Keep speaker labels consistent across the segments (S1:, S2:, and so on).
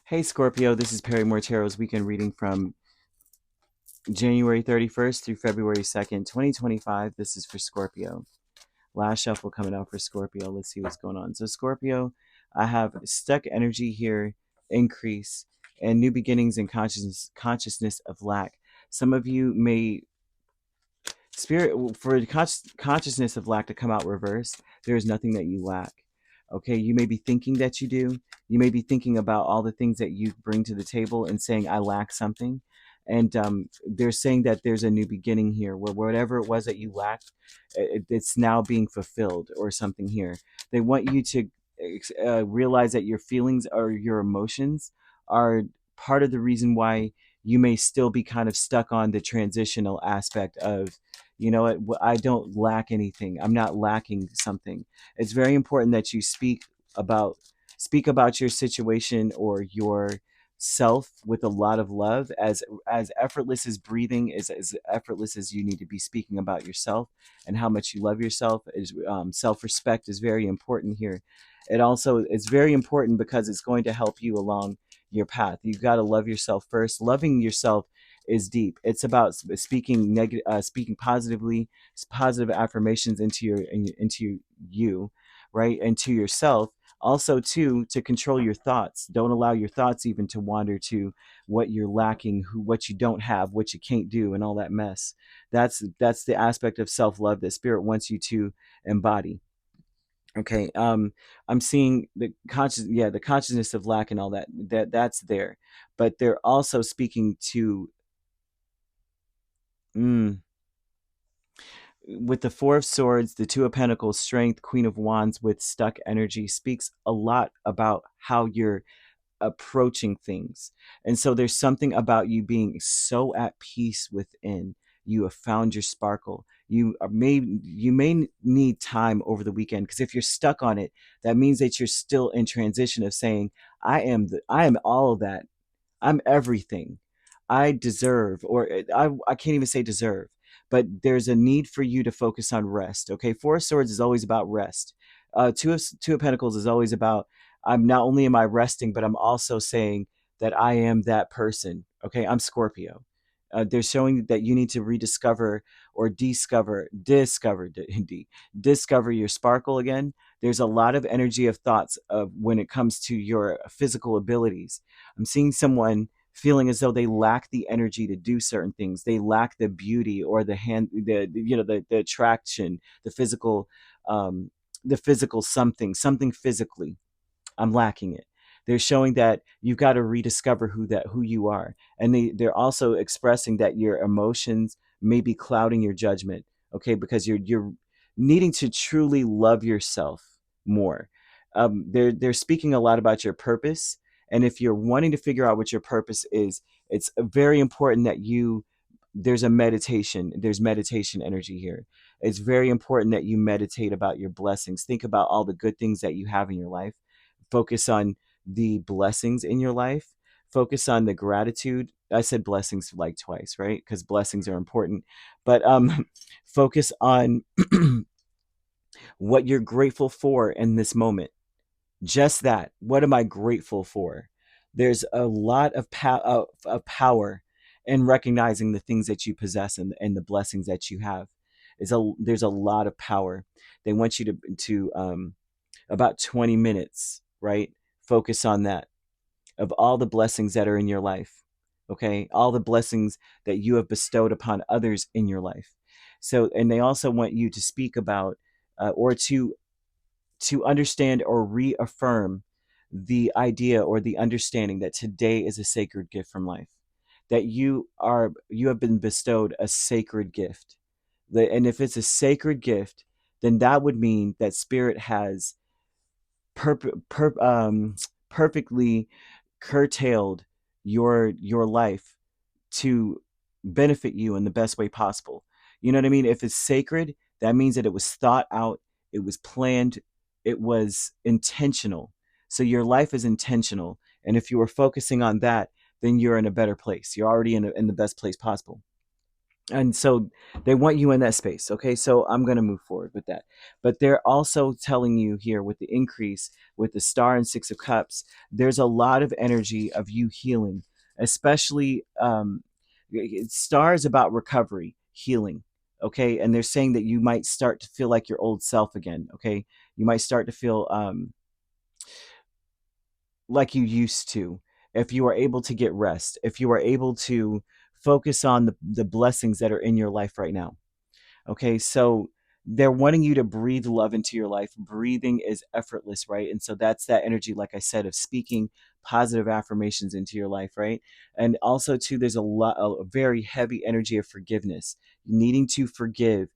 S1: Hey Scorpio, this is Perrymore Tarot's weekend reading from January 31st through February 2nd, 2025. This is for Scorpio. Last shuffle coming out for Scorpio. Let's see what's going on. So Scorpio, I have stuck energy here, increase, and new beginnings and consciousness of lack. Some of you may spirit for the consciousness of lack to come out reversed. There is nothing that you lack. Okay, you may be thinking that you do. You may be thinking about all the things that you bring to the table and saying, I lack something. And they're saying that there's a new beginning here where whatever it was that you lacked, it's now being fulfilled or something here. They want you to realize that your feelings or your emotions are part of the reason why you may still be kind of stuck on the transitional aspect of, you know what, I don't lack anything. I'm not lacking something. It's very important that you speak about your situation or your self with a lot of love, as effortless as breathing is, as effortless as you need to be speaking about yourself and how much you love yourself. Is self-respect is very important here. It also is very important because it's going to help you along your path. You've got to love yourself first. Loving yourself is deep. It's about speaking negative, speaking positively, positive affirmations into you, right, and to yourself. Also, too, to control your thoughts. Don't allow your thoughts even to wander to what you're lacking, what you don't have, what you can't do, and all that mess. That's the aspect of self love that Spirit wants you to embody. Okay, I'm seeing the consciousness of lack and all that's there, but they're also speaking to mm, with the Four of Swords, the Two of Pentacles, Strength, Queen of Wands with stuck energy speaks a lot about how you're approaching things. And so there's something about you being so at peace within. You have found your sparkle. You may need time over the weekend, because if you're stuck on it, that means that you're still in transition of saying, I am all of that. I'm everything. I deserve, or I can't even say deserve, but there's a need for you to focus on rest. Okay, Four of Swords is always about rest. Two of Pentacles is always about, I'm not only am I resting, but I'm also saying that I am that person. Okay, I'm Scorpio. They're showing that you need to rediscover or discover your sparkle again. There's a lot of energy of thoughts of when it comes to your physical abilities. I'm seeing someone feeling as though they lack the energy to do certain things. They lack the beauty or the attraction, um, the physical something physically. I'm lacking it. They're showing that you've got to rediscover who you are, and they're also expressing that your emotions may be clouding your judgment. Okay, because you're needing to truly love yourself more. They're speaking a lot about your purpose, and if you're wanting to figure out what your purpose is, it's very important that there's meditation energy here. It's very important that you meditate about your blessings. Think about all the good things that you have in your life. Focus on the blessings in your life. Focus on the gratitude. I said blessings like twice, right? Because blessings are important. But focus on what you're grateful for in this moment. Just that. What am I grateful for? There's a lot of power in recognizing the things that you possess, and the blessings that you have. There's a lot of power. They want you to about 20 minutes, right? Focus on that, of all the blessings that are in your life. Okay, all the blessings that you have bestowed upon others in your life. So, and they also want you to speak about, or to understand or reaffirm the idea or the understanding that today is a sacred gift from life, that you have been bestowed a sacred gift. And if it's a sacred gift, then that would mean that Spirit has perfectly curtailed your life to benefit you in the best way possible. You know what I mean? If it's sacred, that means that it was thought out, it was planned, it was intentional. So your life is intentional, and if you are focusing on that, then you're in a better place. You're already in the best place possible. And so they want you in that space. Okay, so I'm going to move forward with that. But they're also telling you here with the increase, with the star and 6 of cups, there's a lot of energy of you healing, especially star is about recovery, healing. Okay, and they're saying that you might start to feel like your old self again. Okay, you might start to feel like you used to, if you are able to get rest, if you are able to focus on the blessings that are in your life right now. Okay, so they're wanting you to breathe love into your life. Breathing is effortless, right? And so that's that energy, like I said, of speaking positive affirmations into your life, right? And also, too, there's a very heavy energy of forgiveness, needing to forgive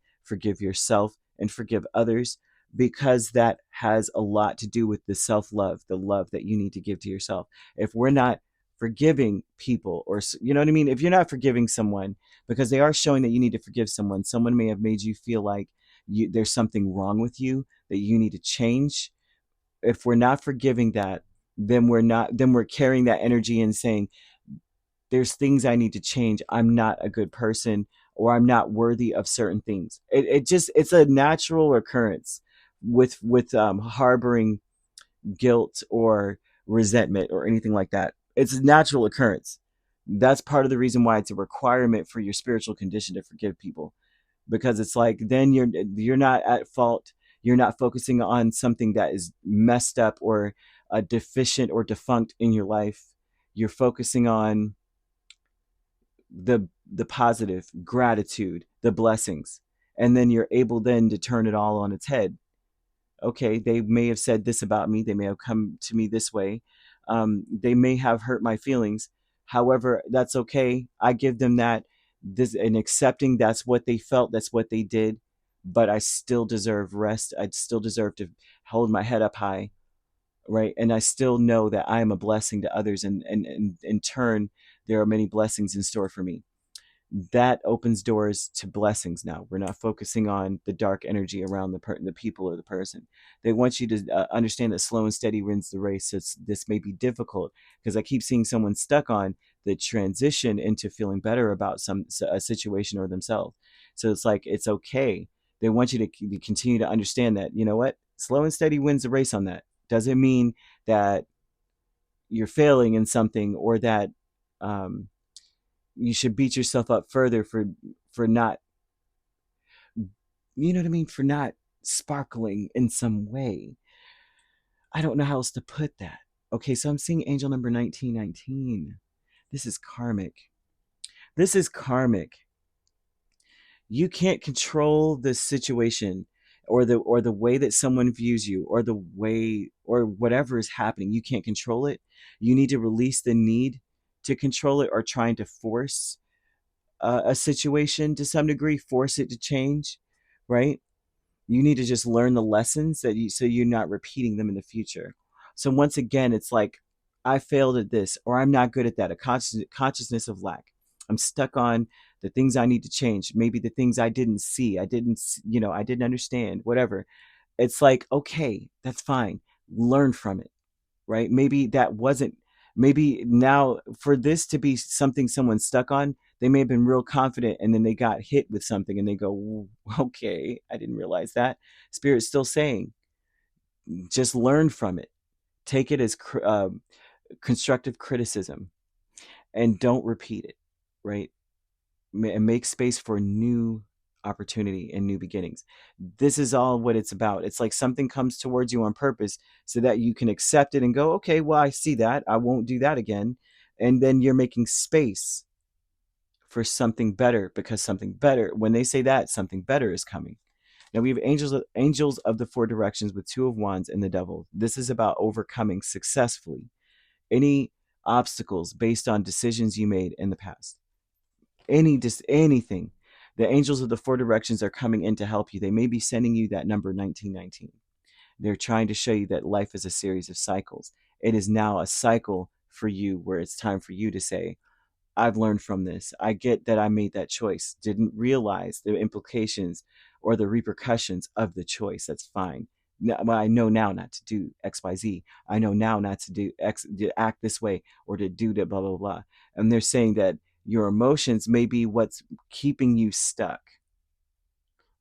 S1: yourself and forgive others, because that has a lot to do with the self love, the love that you need to give to yourself. If we're not forgiving people, or you know what I mean, if you're not forgiving someone, because they are showing that you need to forgive someone. Someone may have made you feel like there's something wrong with you that you need to change. If we're not forgiving that, then we're carrying that energy and saying there's things I need to change. I'm not a good person, or I'm not worthy of certain things. It's a natural occurrence with harboring guilt or resentment or anything like that. It's a natural occurrence. That's part of the reason why it's a requirement for your spiritual condition to forgive people, because it's like then you're not at fault. You're not focusing on something that is messed up or deficient or defunct in your life. You're focusing on the positive, gratitude, the blessings, and then you're able then to turn it all on its head. Okay, they may have said this about me. They may have come to me this way. They may have hurt my feelings. However, that's okay. I give them that, this, and accepting that's what they felt, that's what they did. But I still deserve rest. I still deserve to hold my head up high, right? And I still know that I am a blessing to others, and in turn, there are many blessings in store for me. That opens doors to blessings. Now we're not focusing on the dark energy around the people or the person. They want you to understand that slow and steady wins the race. So this may be difficult, because I keep seeing someone stuck on the transition into feeling better about a situation or themselves. So it's like, it's okay. They want you to continue to understand that, you know what, slow and steady wins the race on that. Doesn't mean that you're failing in something, or that um, you should beat yourself up further for not, you know what I mean, for not sparkling in some way. I don't know how else to put that. Okay, so I'm seeing angel number 1919. This is karmic. This is karmic. You can't control the situation, or the way that someone views you, or the way, or whatever is happening. You can't control it. You need to release the need to control it, or trying to force a situation to some degree, force it to change, right? You need to just learn the lessons that so you're not repeating them in the future. So once again, it's like, I failed at this, or I'm not good at that. A consciousness of lack. I'm stuck on the things I need to change. Maybe the things I didn't see, I didn't understand, whatever. It's like, okay, that's fine. Learn from it, right? Maybe that wasn't, maybe now for this to be something someone's stuck on, they may have been real confident, and then they got hit with something and they go, okay, I didn't realize that. Spirit's still saying, just learn from it. Take it as constructive criticism, and don't repeat it, right? And make space for new opportunity and new beginnings. This is all what it's about. It's like something comes towards you on purpose, so that you can accept it and go, okay, well, I see that. I won't do that again. And then you're making space for something better, because something better, when they say that, something better is coming. Now we have angels of the 4 directions with 2 of wands and the devil. This is about overcoming successfully any obstacles based on decisions you made in the past. Anything. The angels of the 4 directions are coming in to help you. They may be sending you that number 1919. They're trying to show you that life is a series of cycles. It is now a cycle for you, where it's time for you to say, I've learned from this. I get that I made that choice. Didn't realize the implications or the repercussions of the choice. That's fine. Well, I know now not to do X, Y, Z. I know now not to do X, to act this way, or to do that, blah, blah, blah. And they're saying that Your emotions may be what's keeping you stuck,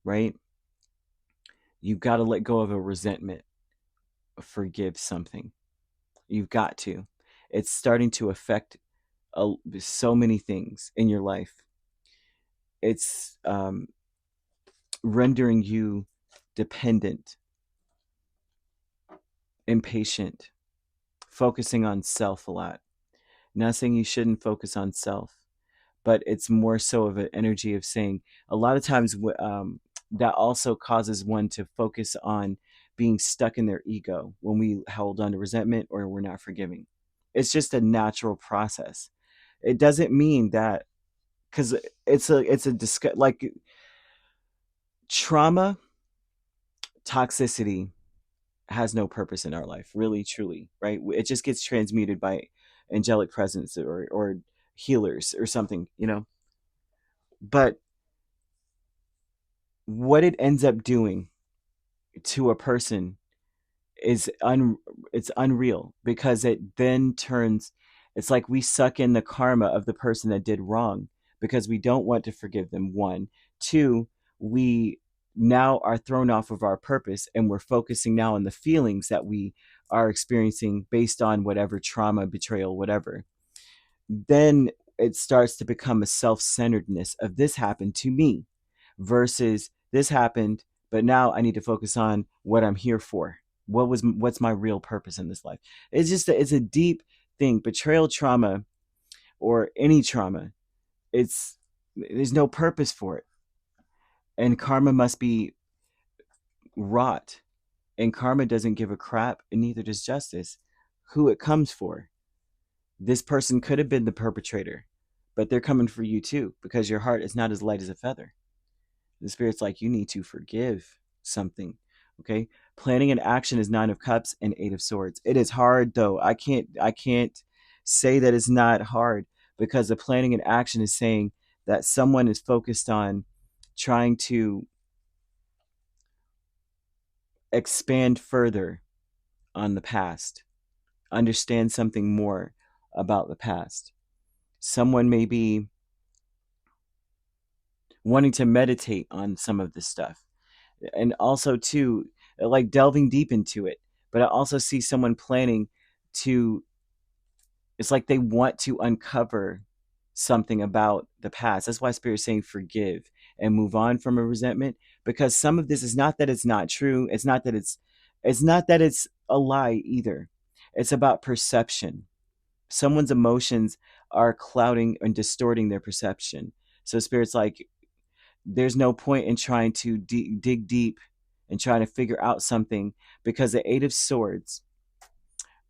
S1: right? You've got to let go of a resentment, forgive something. You've got to. It's starting to affect so many things in your life. It's rendering you dependent, impatient, focusing on self a lot. Not saying you shouldn't focus on self, but it's more so of an energy of saying a lot of times that also causes one to focus on being stuck in their ego when we hold on to resentment or we're not forgiving. It's just a natural process. It doesn't mean that because it's a like trauma, toxicity has no purpose in our life, really, truly, right? It just gets transmuted by angelic presence or healers or something, you know. But what it ends up doing to a person is it's unreal, because it then turns, it's like we suck in the karma of the person that did wrong because we don't want to forgive them. One, two, we now are thrown off of our purpose and we're focusing now on the feelings that we are experiencing based on whatever trauma, betrayal, whatever. Then it starts to become a self-centeredness of this happened to me versus this happened, but now I need to focus on what I'm here for. What's my real purpose in this life? It's a deep thing. Betrayal trauma or any trauma, it's there's no purpose for it. And karma must be wrought. And karma doesn't give a crap, and neither does justice, who it comes for. This person could have been the perpetrator, but they're coming for you too, because your heart is not as light as a feather. The spirit's like, you need to forgive something. Okay. Planning and action is 9 of Cups and 8 of Swords. It is hard though. I can't say that it's not hard, because the planning and action is saying that someone is focused on trying to expand further on the past, understand something more about the past. Someone may be wanting to meditate on some of this stuff, and also too, like delving deep into it. But I also see someone planning to, it's like they want to uncover something about the past. That's why spirit's saying forgive and move on from a resentment, because some of this is not that it's not true, it's not that it's a lie either. It's about perception. Someone's emotions are clouding and distorting their perception. So spirit's like, there's no point in trying to dig deep and trying to figure out something, because the 8 of Swords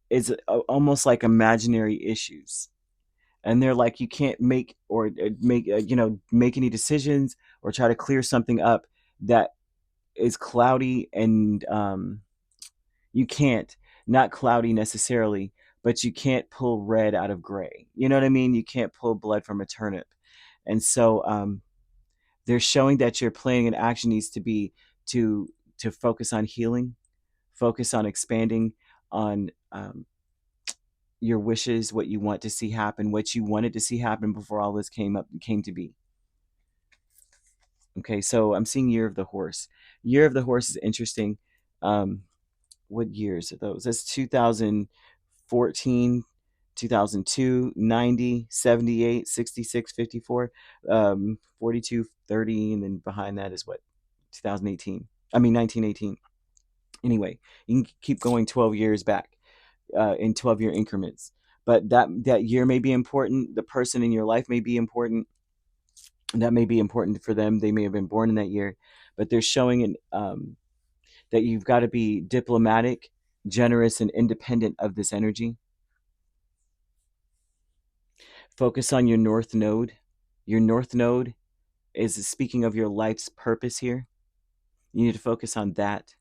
S1: is almost like imaginary issues. And they're like, you can't make or make any decisions or try to clear something up that is cloudy, and you can't, not cloudy necessarily, but you can't pull red out of gray. You know what I mean? You can't pull blood from a turnip. And so they're showing that your planning and action needs to be to focus on healing, focus on expanding on your wishes, what you want to see happen, what you wanted to see happen before all this came to be. Okay, so I'm seeing Year of the Horse. Year of the Horse is interesting. What years are those? That's 2014, 2002, 90, 78, 66, 54, 42, 30, and then behind that is what? 2018. I mean 1918. Anyway, you can keep going 12 years back in 12-year increments. But that year may be important. The person in your life may be important. That may be important for them. They may have been born in that year, but they're showing that you've got to be diplomatic, generous, and independent of this energy. Focus on your North Node. Your North Node is speaking of your life's purpose here. You need to focus on that.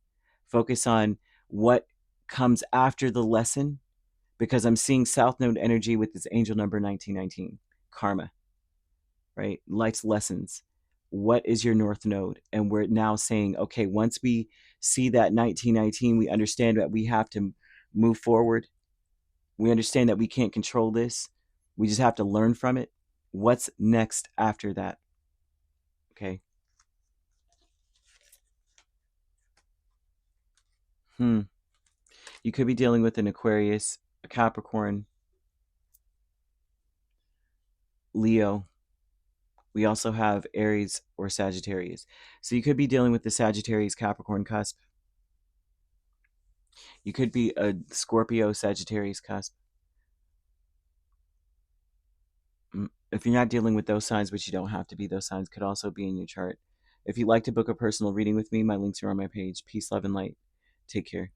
S1: Focus on what comes after the lesson, because I'm seeing South Node energy with this angel number 1919, karma, right? Life's lessons. What is your North Node? And we're now saying, okay, once we see that 1919, we understand that we have to move forward. We understand that we can't control this. We just have to learn from it. What's next after that? Okay. You could be dealing with an Aquarius, a Capricorn, Leo. We also have Aries or Sagittarius. So you could be dealing with the Sagittarius Capricorn cusp. You could be a Scorpio Sagittarius cusp. If you're not dealing with those signs, which you don't have to be, those signs could also be in your chart. If you'd like to book a personal reading with me, my links are on my page. Peace, love, and light. Take care.